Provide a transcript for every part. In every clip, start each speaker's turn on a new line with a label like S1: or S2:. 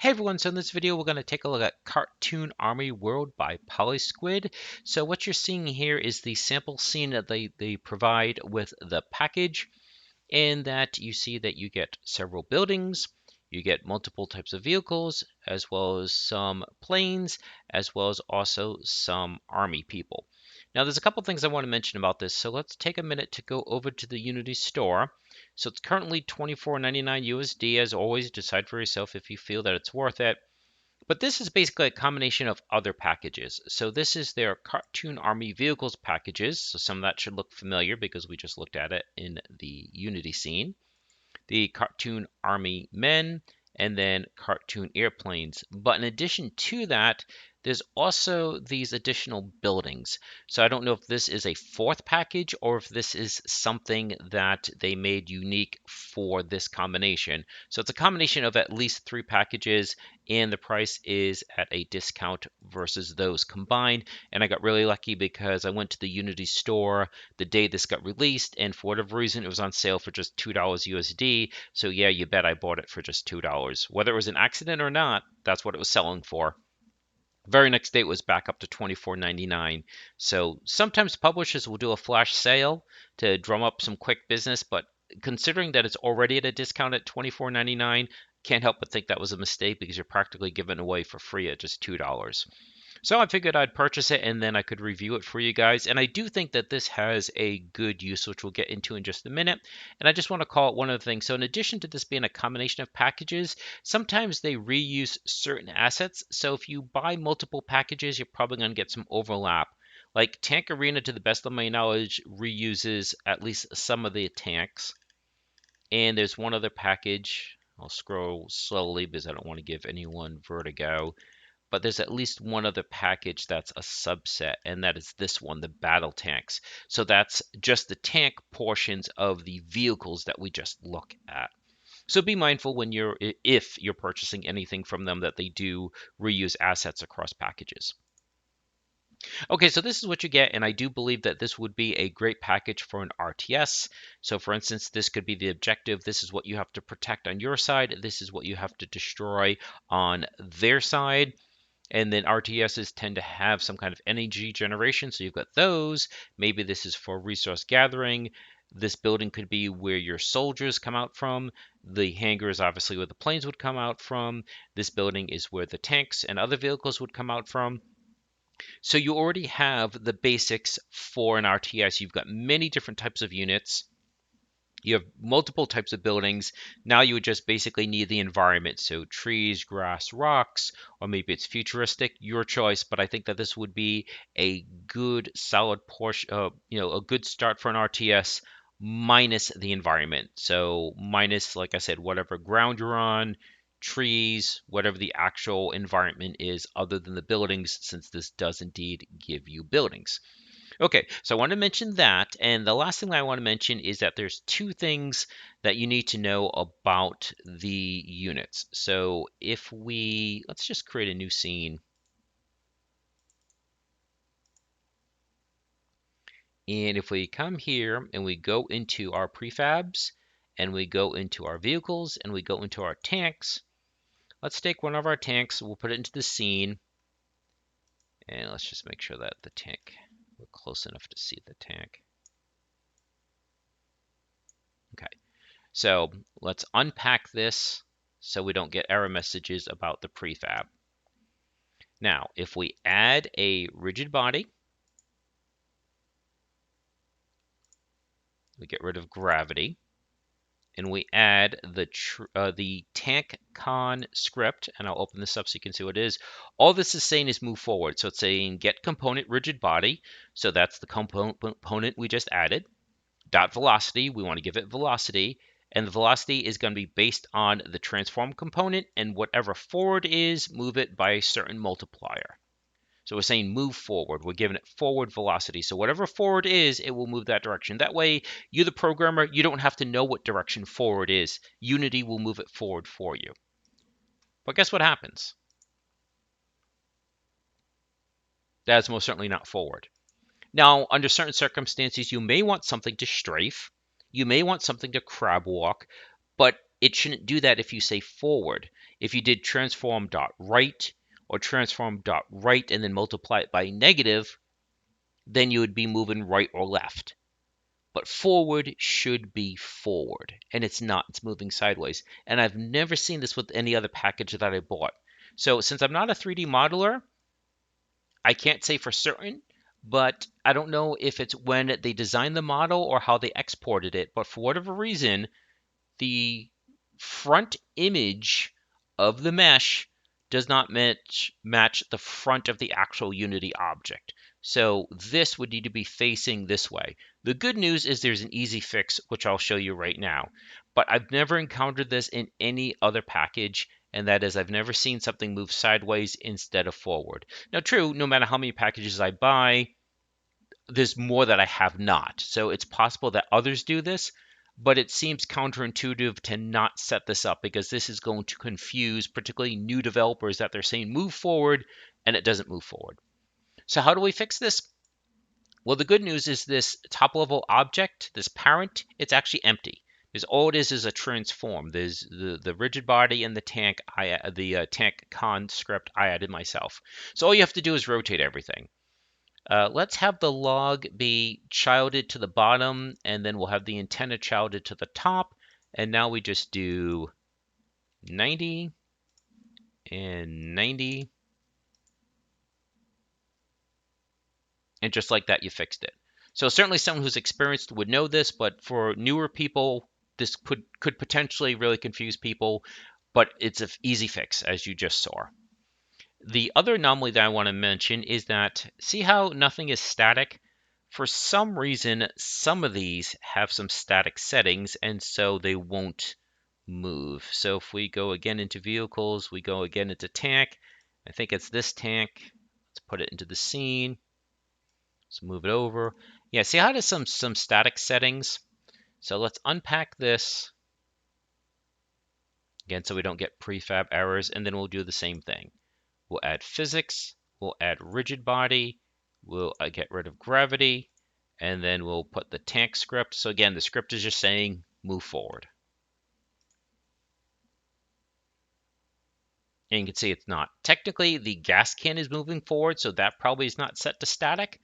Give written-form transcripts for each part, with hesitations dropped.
S1: Hey everyone, so in this video we're going to take a look at Cartoon Army World by Polysquid. So what you're seeing here is the sample scene that they provide with the package, in that you see that you get several buildings, you get multiple types of vehicles, as well as some planes, as well as also some army people. Now there's a couple things I want to mention about this, so let's take a minute to go over to the Unity store. So it's currently $24.99 USD. As always, decide for yourself if you feel that it's worth it. But this is basically a combination of other packages. So this is their Cartoon Army Vehicles packages. So some of that should look familiar because we just looked at it in the Unity scene. The Cartoon Army Men, and then Cartoon Airplanes. But in addition to that, there's also these additional buildings. So I don't know if this is a fourth package or if this is something that they made unique for this combination. So it's a combination of at least three packages, and the price is at a discount versus those combined. And I got really lucky because I went to the Unity store the day this got released, and for whatever reason, it was on sale for just $2 USD. So yeah, you bet I bought it for just $2. Whether it was an accident or not, that's what it was selling for. Very next day it was back up to $24.99. So sometimes publishers will do a flash sale to drum up some quick business, but considering that it's already at a discount at $24.99, can't help but think that was a mistake because you're practically giving it away for free at just $2. So I figured I'd purchase it and then I could review it for you guys. And I do think that this has a good use, which we'll get into in just a minute. And I just want to call it one other thing. So in addition to this being a combination of packages, sometimes they reuse certain assets. So if you buy multiple packages, you're probably going to get some overlap. Like Tank Arena, to the best of my knowledge, reuses at least some of the tanks. And there's one other package. I'll scroll slowly because I don't want to give anyone vertigo, but there's at least one other package that's a subset, and that is this one, the battle tanks. So that's just the tank portions of the vehicles that we just look at. So be mindful when if you're purchasing anything from them, that they do reuse assets across packages. Okay, so this is what you get, and I do believe that this would be a great package for an RTS. So for instance, this could be the objective. This is what you have to protect on your side. This is what you have to destroy on their side. And then RTSs tend to have some kind of energy generation. So you've got those. Maybe this is for resource gathering. This building could be where your soldiers come out from. The hangar is obviously where the planes would come out from. This building is where the tanks and other vehicles would come out from. So you already have the basics for an RTS. You've got many different types of units. You have multiple types of buildings. Now you would just basically need the environment. So trees, grass, rocks, or maybe it's futuristic, your choice. But I think that this would be a good solid portion, a good start for an RTS minus the environment. So minus, like I said, whatever ground you're on, trees, whatever the actual environment is other than the buildings, since this does indeed give you buildings. Okay, so I want to mention that, and the last thing I want to mention is that there's two things that you need to know about the units. So if let's just create a new scene. And if we come here and we go into our prefabs, and we go into our vehicles, and we go into our tanks, let's take one of our tanks, we'll put it into the scene, and let's just make sure that the tank, we're close enough to see the tank. Okay. So let's unpack this so we don't get error messages about the prefab. Now, if we add a rigid body, we get rid of gravity, and we add the tank con script, and I'll open this up so you can see what it is. All this is saying is move forward. So it's saying get component rigid body. So that's the component we just added. Dot velocity, we want to give it velocity. And the velocity is going to be based on the transform component, and whatever forward is, move it by a certain multiplier. So we're saying move forward. We're giving it forward velocity. So whatever forward is, it will move that direction. That way, you, the programmer, you don't have to know what direction forward is. Unity will move it forward for you. But guess what happens? That is most certainly not forward. Now, under certain circumstances, you may want something to strafe. You may want something to crab walk. But it shouldn't do that if you say forward. If you did transform dot right or transform dot right and then multiply it by negative, then you would be moving right or left. But forward should be forward, and it's not. It's moving sideways. And I've never seen this with any other package that I bought. So since I'm not a 3D modeler, I can't say for certain, but I don't know if it's when they designed the model or how they exported it. But for whatever reason, the front image of the mesh does not match the front of the actual Unity object. So this would need to be facing this way. The good news is there's an easy fix, which I'll show you right now. But I've never encountered this in any other package, and that is I've never seen something move sideways instead of forward. Now, true, no matter how many packages I buy, there's more that I have not. So it's possible that others do this, but it seems counterintuitive to not set this up because this is going to confuse particularly new developers that they're saying move forward and it doesn't move forward. So how do we fix this? Well, the good news is this top level object, this parent, it's actually empty. Because all it is a transform. There's the rigid body and the tank, the tank con script I added myself. So all you have to do is rotate everything. Let's have the log be childed to the bottom, and then we'll have the antenna childed to the top. And now we just do 90 and 90. And just like that, you fixed it. So certainly someone who's experienced would know this, but for newer people, this could potentially really confuse people, but it's an easy fix, as you just saw. The other anomaly that I want to mention is that, see how nothing is static? For some reason, some of these have some static settings, and so they won't move. So if we go again into vehicles, we go again into tank. I think it's this tank. Let's put it into the scene. Let's move it over. Yeah, see how it has some static settings? So let's unpack this again so we don't get prefab errors, and then we'll do the same thing. We'll add physics, we'll add rigid body, we'll get rid of gravity, and then we'll put the tank script. So again, the script is just saying move forward. And you can see it's not. Technically, the gas can is moving forward, so that probably is not set to static,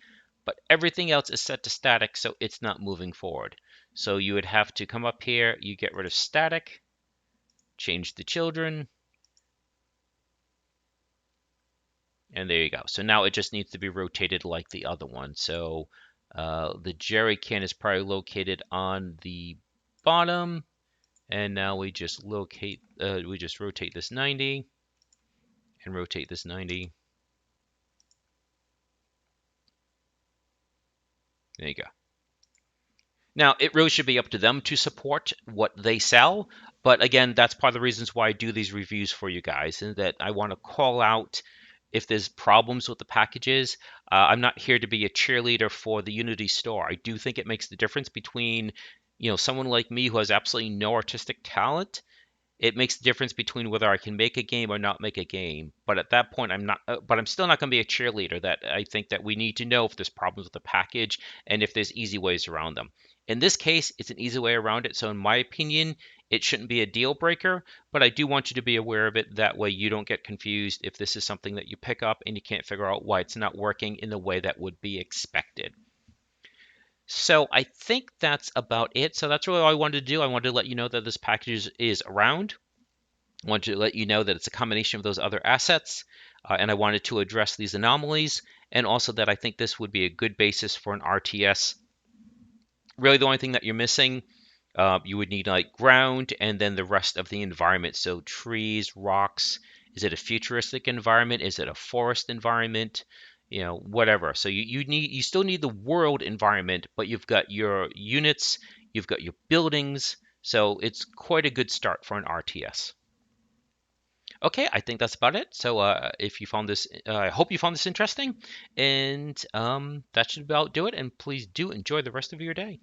S1: but everything else is set to static, so it's not moving forward. So you would have to come up here, you get rid of static, change the children, and there you go. So now it just needs to be rotated like the other one. So the jerry can is probably located on the bottom, and now we just rotate this 90 and rotate this 90. There you go. Now, it really should be up to them to support what they sell. But again, that's part of the reasons why I do these reviews for you guys, and that I want to call out if there's problems with the packages. I'm not here to be a cheerleader for the Unity store. I do think it makes the difference between, someone like me who has absolutely no artistic talent. It makes the difference between whether I can make a game or not make a game. But at that point, I'm not. But I'm still not going to be a cheerleader. That I think that we need to know if there's problems with the package and if there's easy ways around them. In this case, it's an easy way around it. So in my opinion, it shouldn't be a deal breaker. But I do want you to be aware of it. That way, you don't get confused if this is something that you pick up and you can't figure out why it's not working in the way that would be expected. So I think that's about it. So that's really all I wanted to do. I wanted to let you know that this package is around. I wanted to let you know that it's a combination of those other assets, and I wanted to address these anomalies, and also that I think this would be a good basis for an RTS. Really, the only thing that you're missing, you would need like ground and then the rest of the environment. So trees, rocks. Is it a futuristic environment? Is it a forest environment? Whatever. So you still need the world environment, but you've got your units, you've got your buildings. So it's quite a good start for an RTS. Okay, I think that's about it. So if you found this, I hope you found this interesting, and that should about do it. And please do enjoy the rest of your day.